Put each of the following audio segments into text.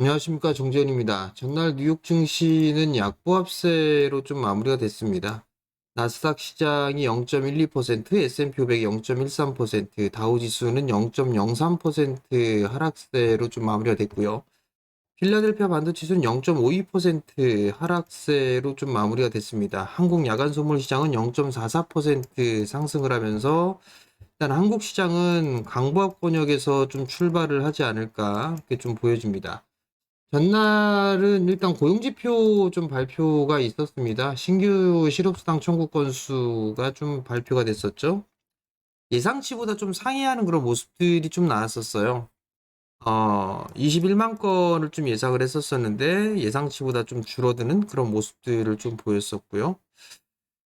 안녕하십니까, 정재현입니다. 전날 뉴욕 증시는 약보합세로 좀 마무리가 됐습니다. 나스닥 시장이 0.12%, S&P 500이 0.13%, 다우지수는 0.03% 하락세로 좀 마무리가 됐고요. 필라델피아 반도체수는 0.52% 하락세로 좀 마무리가 됐습니다. 한국 야간 선물 시장은 0.44% 상승을 하면서 일단 한국 시장은 강보합 권역에서 좀 출발을 하지 않을까 이렇게 좀 보여집니다. 전날은 일단 고용지표 좀 발표가 있었습니다. 신규 실업수당 청구 건수가 좀 발표가 됐었죠. 예상치보다 좀 상회하는 그런 모습들이 좀 나왔었어요. 21만 건을 좀 예상을 했었었는데 예상치보다 좀 줄어드는 그런 모습들을 좀 보였었고요.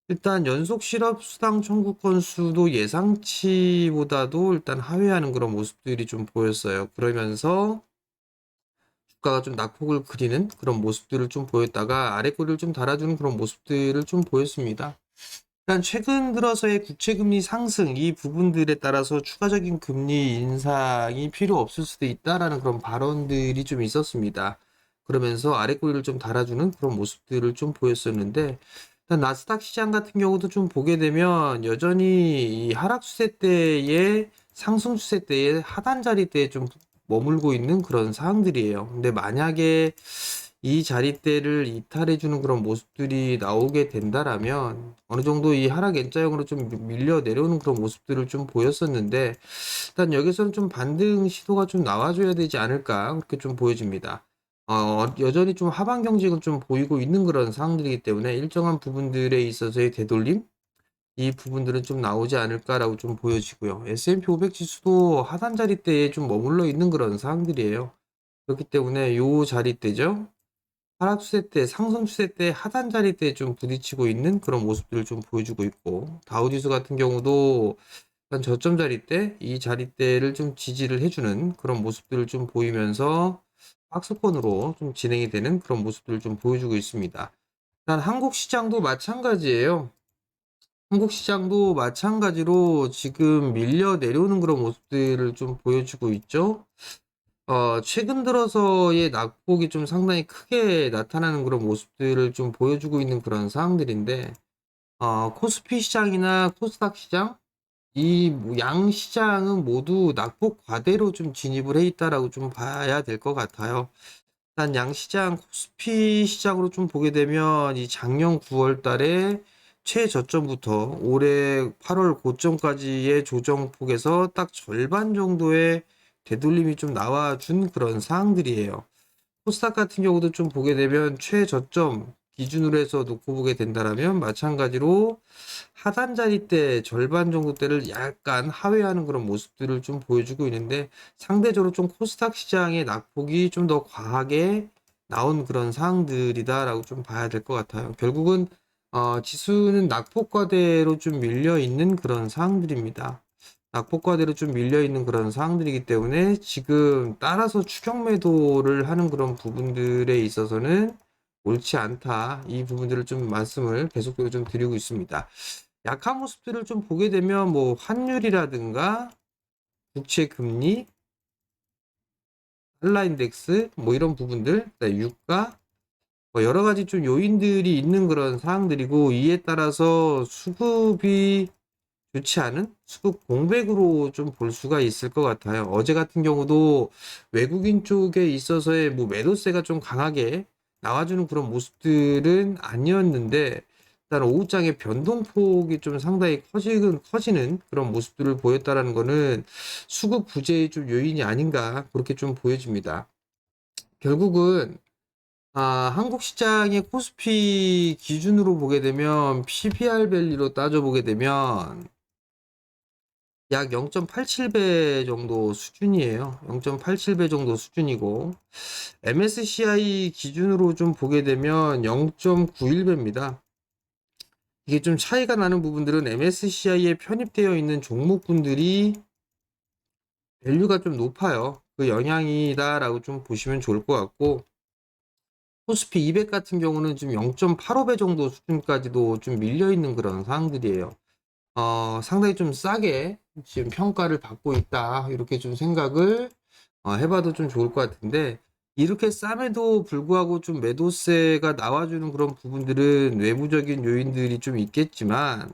일단 연속 실업수당 청구 건수도 예상치보다도 일단 하회하는 그런 모습들이 좀 보였어요. 그러면서 주가가 좀 낙폭을 그리는 그런 모습들을 좀 보였다가 아래 꼬리를 좀 달아주는 그런 모습들을 좀 보였습니다. 일단 최근 들어서의 국채금리 상승 이 부분들에 따라서 추가적인 금리 인상이 필요 없을 수도 있다라는 그런 발언들이 좀 있었습니다. 그러면서 아래 꼬리를 좀 달아주는 그런 모습들을 좀 보였었는데 일단 나스닥 시장 같은 경우도 좀 보게 되면 여전히 이 하락 추세 때에 상승 추세 때에 하단 자리 때에 좀 머물고 있는 그런 상황들이에요. 근데 만약에 이 자리대를 이탈해주는 그런 모습들이 나오게 된다라면 어느 정도 이 하락 N자형으로 좀 밀려 내려오는 그런 모습들을 좀 보였었는데 일단 여기서는 좀 반등 시도가 좀 나와줘야 되지 않을까 그렇게 좀 보여집니다. 여전히 좀 하방 경직은 좀 보이고 있는 그런 상황들이기 때문에 일정한 부분들에 있어서의 되돌림 이 부분들은 좀 나오지 않을까라고 좀 보여지고요. S&P 500 지수도 하단 자리대에 좀 머물러 있는 그런 상황들이에요. 그렇기 때문에 요 자리대죠. 하락 추세 때, 상승 추세 때 하단 자리대에 좀 부딪히고 있는 그런 모습들을 좀 보여주고 있고 다우지수 같은 경우도 한 저점 자리대, 이 자리대를 좀 지지를 해주는 그런 모습들을 좀 보이면서 박스권으로 좀 진행이 되는 그런 모습들을 좀 보여주고 있습니다. 일단 한국 시장도 마찬가지예요. 한국 시장도 마찬가지로 지금 밀려 내려오는 그런 모습들을 좀 보여주고 있죠. 최근 들어서의 낙폭이 좀 상당히 크게 나타나는 그런 모습들을 좀 보여주고 있는 그런 상황들인데, 코스피 시장이나 코스닥 시장, 이 양 시장은 모두 낙폭 과대로 좀 진입을 해 있다라고 좀 봐야 될 것 같아요. 일단 양 시장, 코스피 시장으로 좀 보게 되면 이 작년 9월 달에 최저점부터 올해 8월 고점까지의 조정폭에서 딱 절반 정도의 되돌림이 좀 나와준 그런 상황들이에요. 코스닥 같은 경우도 좀 보게 되면 최저점 기준으로 해서 놓고 보게 된다라면 마찬가지로 하단 자리대 절반 정도 대를 약간 하회하는 그런 모습들을 좀 보여주고 있는데 상대적으로 좀 코스닥 시장의 낙폭이 좀 더 과하게 나온 그런 상황들이다라고 좀 봐야 될 것 같아요. 결국은 지수는 낙폭과대로 좀 밀려 있는 그런 상황들입니다. 낙폭과대로 좀 밀려 있는 그런 상황들이기 때문에 지금 따라서 추격 매도를 하는 그런 부분들에 있어서는 옳지 않다. 이 부분들을 좀 말씀을 계속적으로 좀 드리고 있습니다. 약한 모습들을 좀 보게 되면 뭐 환율이라든가 국채 금리, 달러 인덱스 뭐 이런 부분들, 그다음에 유가 뭐 여러 가지 좀 요인들이 있는 그런 상황들이고 이에 따라서 수급이 좋지 않은 수급 공백으로 좀 볼 수가 있을 것 같아요. 어제 같은 경우도 외국인 쪽에 있어서의 뭐 매도세가 좀 강하게 나와주는 그런 모습들은 아니었는데 일단 오후장에 변동폭이 좀 상당히 커지는 그런 모습들을 보였다라는 거는 수급 부재의 좀 요인이 아닌가 그렇게 좀 보여집니다. 결국은 한국 시장의 코스피 기준으로 보게 되면 PBR 밸류로 따져보게 되면 약 0.87배 정도 수준이에요. 0.87배 정도 수준이고 MSCI 기준으로 좀 보게 되면 0.91배입니다. 이게 좀 차이가 나는 부분들은 MSCI에 편입되어 있는 종목군들이 밸류가 좀 높아요. 그 영향이다라고 좀 보시면 좋을 것 같고 코스피 200 같은 경우는 지금 0.85배 정도 수준까지도 좀 밀려 있는 그런 상황들이에요. 상당히 좀 싸게 지금 평가를 받고 있다. 이렇게 좀 생각을 해봐도 좀 좋을 것 같은데, 이렇게 쌈에도 불구하고 좀 매도세가 나와주는 그런 부분들은 외부적인 요인들이 좀 있겠지만,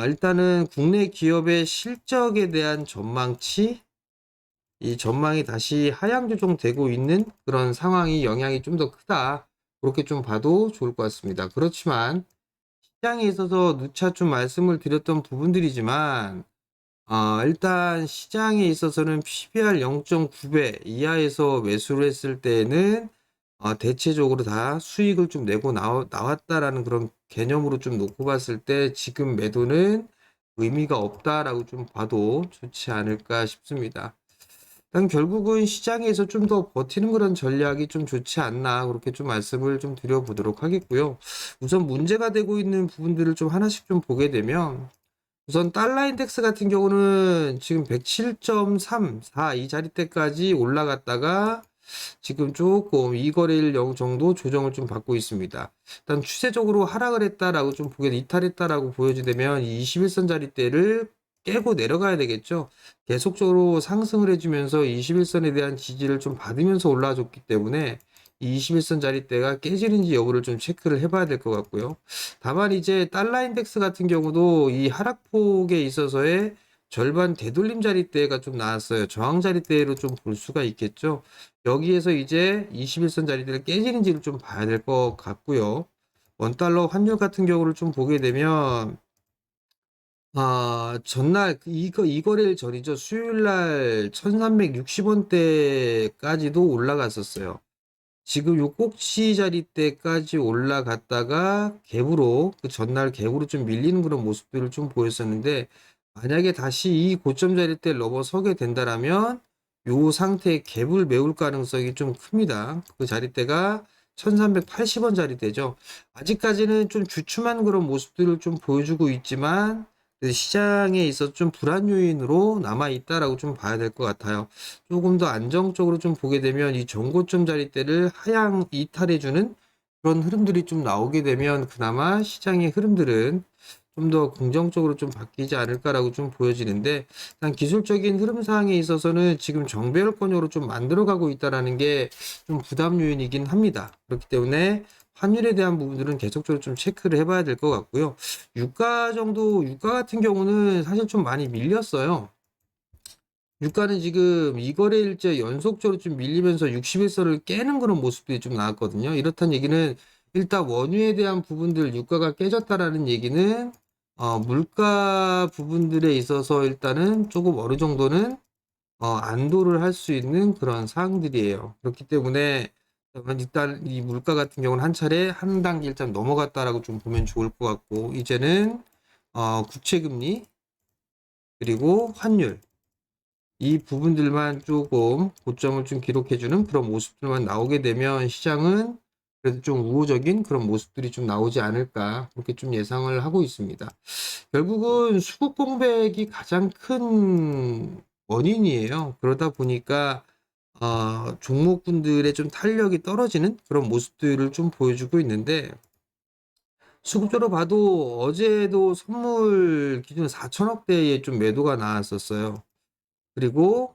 일단은 국내 기업의 실적에 대한 전망치, 이 전망이 다시 하향 조정되고 있는 그런 상황이 영향이 좀 더 크다. 그렇게 좀 봐도 좋을 것 같습니다. 그렇지만 시장에 있어서 누차 좀 말씀을 드렸던 부분들이지만, 일단 시장에 있어서는 PBR 0.9배 이하에서 매수를 했을 때는 대체적으로 다 수익을 좀 내고 나왔다라는 그런 개념으로 좀 놓고 봤을 때 지금 매도는 의미가 없다라고 좀 봐도 좋지 않을까 싶습니다. 일단 결국은 시장에서 좀 더 버티는 그런 전략이 좀 좋지 않나 그렇게 좀 말씀을 좀 드려보도록 하겠고요. 우선 문제가 되고 있는 부분들을 좀 하나씩 좀 보게 되면 우선 달러 인덱스 같은 경우는 지금 107.34 이 자리대까지 올라갔다가 지금 조금 2거래일 정도 조정을 좀 받고 있습니다. 일단 추세적으로 하락을 했다라고 좀 이탈했다라고 보여지되면 이 21선 자리대를 깨고 내려가야 되겠죠. 계속적으로 상승을 해주면서 21선에 대한 지지를 좀 받으면서 올라와줬기 때문에 이 21선 자리대가 깨지는지 여부를 좀 체크를 해봐야 될 것 같고요. 다만 이제 달러 인덱스 같은 경우도 이 하락폭에 있어서의 절반 되돌림 자리대가 좀 나왔어요. 저항 자리대로 좀 볼 수가 있겠죠. 여기에서 이제 21선 자리대를 깨지는지를 좀 봐야 될 것 같고요. 원달러 환율 같은 경우를 좀 보게 되면 전날 이거래일 전이죠. 수요일 날 1360원대까지도 올라갔었어요. 지금 요 꼭지 자리대까지 올라갔다가 갭으로 그 전날 갭으로 좀 밀리는 그런 모습들을 좀 보였었는데 만약에 다시 이 고점 자리대를 넘어서게 된다라면 요 상태의 갭을 메울 가능성이 좀 큽니다. 그 자리대가 1380원 자리대죠. 아직까지는 좀 주춤한 그런 모습들을 좀 보여주고 있지만 그 시장에 있어서 좀 불안 요인으로 남아 있다라고 좀 봐야 될 것 같아요. 조금 더 안정적으로 좀 보게 되면 이 전고점 자리대를 하향 이탈해주는 그런 흐름들이 좀 나오게 되면 그나마 시장의 흐름들은 좀 더 긍정적으로 좀 바뀌지 않을까라고 좀 보여지는데 일단 기술적인 흐름상에 있어서는 지금 정배열권으로 좀 만들어가고 있다라는 게 좀 부담 요인이긴 합니다. 그렇기 때문에 환율에 대한 부분들은 계속적으로 좀 체크를 해봐야 될 것 같고요. 유가 같은 경우는 사실 좀 많이 밀렸어요. 유가는 지금 이거래일째 연속적으로 좀 밀리면서 61선을 깨는 그런 모습들이 좀 나왔거든요. 이렇다는 얘기는 일단 원유에 대한 부분들 유가가 깨졌다라는 얘기는 물가 부분들에 있어서 일단은 조금 어느 정도는 안도를 할 수 있는 그런 사항들이에요. 그렇기 때문에 일단 이 물가 같은 경우는 한 차례 한 단계 일단 넘어갔다라고 좀 보면 좋을 것 같고 이제는 국채금리 그리고 환율 이 부분들만 조금 고점을 좀 기록해주는 그런 모습들만 나오게 되면 시장은 그래도 좀 우호적인 그런 모습들이 좀 나오지 않을까 그렇게 좀 예상을 하고 있습니다. 결국은 수급 공백이 가장 큰 원인이에요. 그러다 보니까 종목분들의 좀 탄력이 떨어지는 그런 모습들을 좀 보여주고 있는데 수급적으로 봐도 어제도 선물 기준 4천억대의 좀 매도가 나왔었어요. 그리고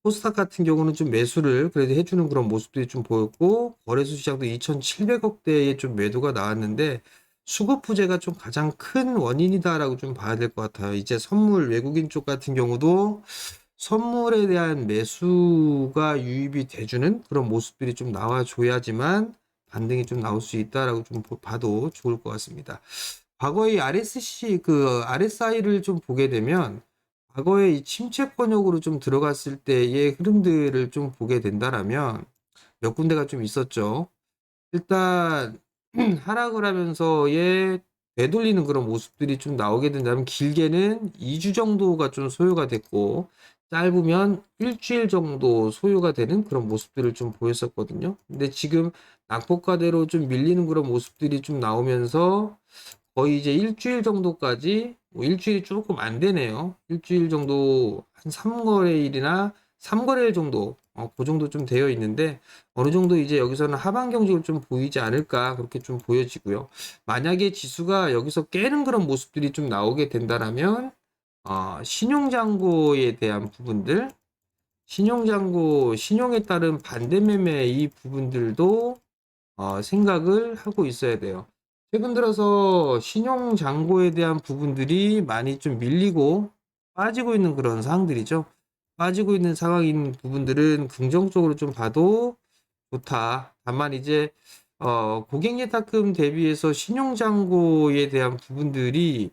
코스닥 같은 경우는 좀 매수를 그래도 해주는 그런 모습들이 좀 보였고 거래소 시장도 2,700억대의 좀 매도가 나왔는데 수급 부재가 좀 가장 큰 원인이다라고 좀 봐야 될 것 같아요. 이제 선물 외국인 쪽 같은 경우도 선물에 대한 매수가 유입이 돼주는 그런 모습들이 좀 나와줘야지만 반등이 좀 나올 수 있다라고 좀 봐도 좋을 것 같습니다. 과거의 RSI를 좀 보게 되면 과거에 이 침체권역으로 좀 들어갔을 때의 흐름들을 좀 보게 된다라면 몇 군데가 좀 있었죠. 일단 하락을 하면서의 되돌리는 그런 모습들이 좀 나오게 된다면 길게는 2주 정도가 좀 소요가 됐고 짧으면 일주일 정도 소요가 되는 그런 모습들을 좀 보였었거든요. 근데 지금 낙폭과대로 좀 밀리는 그런 모습들이 좀 나오면서 거의 이제 일주일 정도까지 뭐 일주일이 조금 안 되네요. 일주일 정도 한 3거래일이나 3거래일 정도 그 정도 좀 되어 있는데 어느 정도 이제 여기서는 하방 경직을 좀 보이지 않을까 그렇게 좀 보여지고요. 만약에 지수가 여기서 깨는 그런 모습들이 좀 나오게 된다라면 신용장고에 대한 부분들 신용잔고, 신용에 따른 반대매매 이 부분들도 생각을 하고 있어야 돼요. 최근 들어서 신용잔고에 대한 부분들이 많이 좀 밀리고 빠지고 있는 그런 상황들이죠. 빠지고 있는 상황인 부분들은 긍정적으로 좀 봐도 좋다. 다만 이제 고객 예탁금 대비해서 신용잔고에 대한 부분들이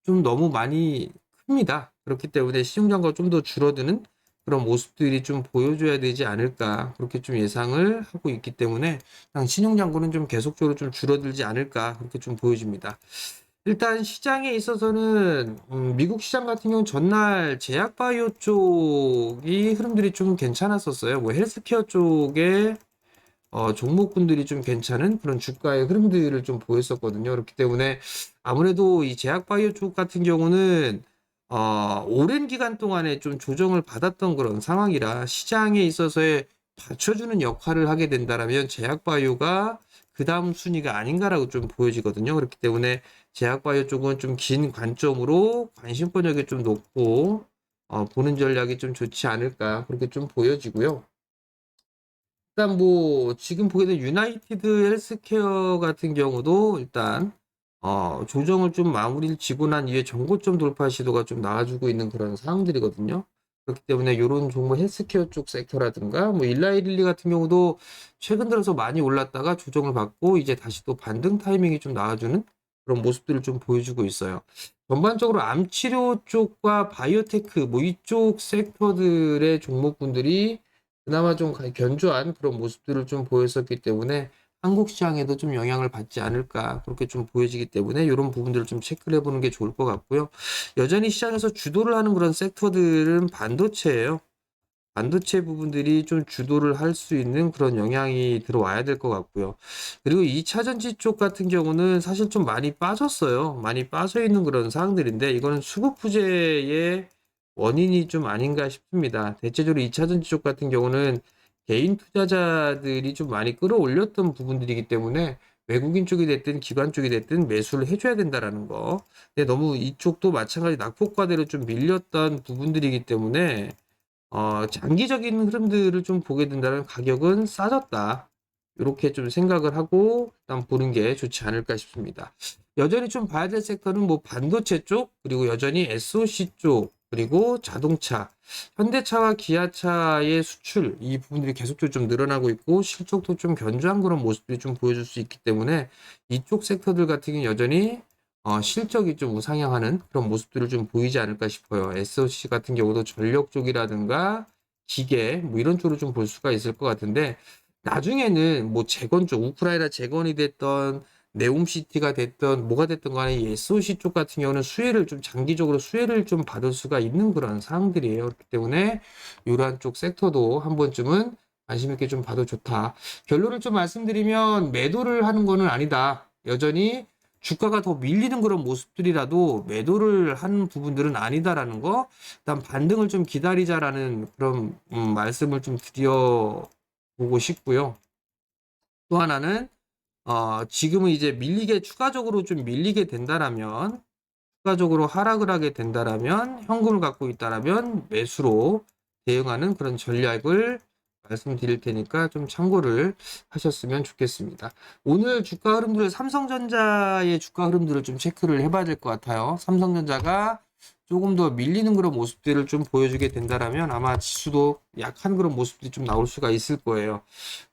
좀 너무 많이 큽니다. 그렇기 때문에 신용잔고가 좀 더 줄어드는 그런 모습들이 좀 보여줘야 되지 않을까 그렇게 좀 예상을 하고 있기 때문에 그냥 신용잔고는 좀 계속적으로 좀 줄어들지 않을까 그렇게 좀 보여집니다. 일단 시장에 있어서는 미국 시장 같은 경우는 전날 제약바이오 쪽이 흐름들이 좀 괜찮았었어요. 뭐 헬스케어 쪽에 종목군들이 좀 괜찮은 그런 주가의 흐름들을 좀 보였었거든요. 그렇기 때문에 아무래도 이 제약바이오 쪽 같은 경우는 오랜 기간 동안에 좀 조정을 받았던 그런 상황이라 시장에 있어서의 받쳐주는 역할을 하게 된다라면 제약바이오가 그 다음 순위가 아닌가라고 좀 보여지거든요. 그렇기 때문에 제약바이오 쪽은 좀 긴 관점으로 관심권역이 좀 높고 보는 전략이 좀 좋지 않을까 그렇게 좀 보여지고요. 일단 뭐 지금 보게 된 유나이티드 헬스케어 같은 경우도 일단 조정을 좀 마무리를 지고 난 이후에 전고점 돌파 시도가 좀 나와주고 있는 그런 상황들이거든요. 그렇기 때문에 이런 종목 헬스케어 쪽 섹터라든가 뭐 일라이릴리 같은 경우도 최근 들어서 많이 올랐다가 조정을 받고 이제 다시 또 반등 타이밍이 좀 나와주는 그런 모습들을 좀 보여주고 있어요. 전반적으로 암치료 쪽과 바이오테크 뭐 이쪽 섹터들의 종목군들이 그나마 좀 견조한 그런 모습들을 좀 보였었기 때문에 한국 시장에도 좀 영향을 받지 않을까 그렇게 좀 보여지기 때문에 이런 부분들을 좀 체크를 해보는 게 좋을 것 같고요. 여전히 시장에서 주도를 하는 그런 섹터들은 반도체예요. 반도체 부분들이 좀 주도를 할 수 있는 그런 영향이 들어와야 될 것 같고요. 그리고 2차 전지 쪽 같은 경우는 사실 좀 많이 빠졌어요. 많이 빠져 있는 그런 상황들인데 이거는 수급 부재의 원인이 좀 아닌가 싶습니다. 대체적으로 2차 전지 쪽 같은 경우는 개인 투자자들이 좀 많이 끌어올렸던 부분들이기 때문에 외국인 쪽이 됐든 기관 쪽이 됐든 매수를 해줘야 된다라는 거. 근데 너무 이쪽도 마찬가지 낙폭과대로 좀 밀렸던 부분들이기 때문에 장기적인 흐름들을 좀 보게 된다면 가격은 싸졌다. 이렇게 좀 생각을 하고 일단 보는 게 좋지 않을까 싶습니다. 여전히 좀 봐야 될 섹터는 뭐 반도체 쪽, 그리고 여전히 SOC 쪽, 그리고 자동차, 현대차와 기아차의 수출, 이 부분들이 계속적으로 좀 늘어나고 있고 실적도 좀 견조한 그런 모습들이 좀 보여줄 수 있기 때문에 이쪽 섹터들 같은 경우는 여전히 실적이 좀 우상향하는 그런 모습들을 좀 보이지 않을까 싶어요. SOC 같은 경우도 전력 쪽이라든가 기계 뭐 이런 쪽으로 좀 볼 수가 있을 것 같은데 나중에는 뭐 재건 쪽 우크라이나 재건이 됐던 네옴시티가 됐던 뭐가 됐던 간에 이 SOC 쪽 같은 경우는 수혜를 좀 장기적으로 수혜를 좀 받을 수가 있는 그런 상황들이에요. 그렇기 때문에 이러한 쪽 섹터도 한 번쯤은 관심 있게 좀 봐도 좋다. 결론을 좀 말씀드리면 매도를 하는 거는 아니다. 여전히 주가가 더 밀리는 그런 모습들이라도 매도를 한 부분들은 아니다라는 거, 일단 반등을 좀 기다리자라는 그런 말씀을 좀 드려보고 싶고요. 또 하나는 지금은 이제 밀리게 추가적으로 좀 밀리게 된다라면 추가적으로 하락을 하게 된다라면 현금을 갖고 있다라면 매수로 대응하는 그런 전략을 말씀드릴 테니까 좀 참고를 하셨으면 좋겠습니다. 오늘 주가 흐름들을 삼성전자의 주가 흐름들을 좀 체크를 해봐야 될 것 같아요. 삼성전자가 조금 더 밀리는 그런 모습들을 좀 보여주게 된다라면 아마 지수도 약한 그런 모습들이 좀 나올 수가 있을 거예요.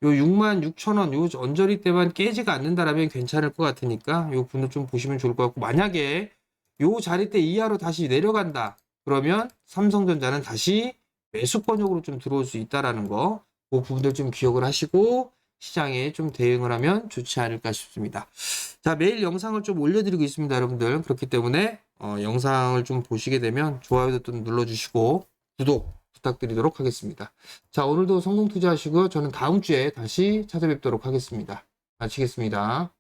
요 66,000원 요 언저리 때만 깨지가 않는다라면 괜찮을 것 같으니까 요 분을 좀 보시면 좋을 것 같고 만약에 요 자리 때 이하로 다시 내려간다. 그러면 삼성전자는 다시 매수권역으로 좀 들어올 수 있다라는 거, 그 부분들 좀 기억을 하시고 시장에 좀 대응을 하면 좋지 않을까 싶습니다. 자, 매일 영상을 좀 올려드리고 있습니다, 여러분들. 그렇기 때문에 영상을 좀 보시게 되면 좋아요도 좀 눌러주시고 구독 부탁드리도록 하겠습니다. 자, 오늘도 성공 투자하시고요. 저는 다음 주에 다시 찾아뵙도록 하겠습니다. 마치겠습니다.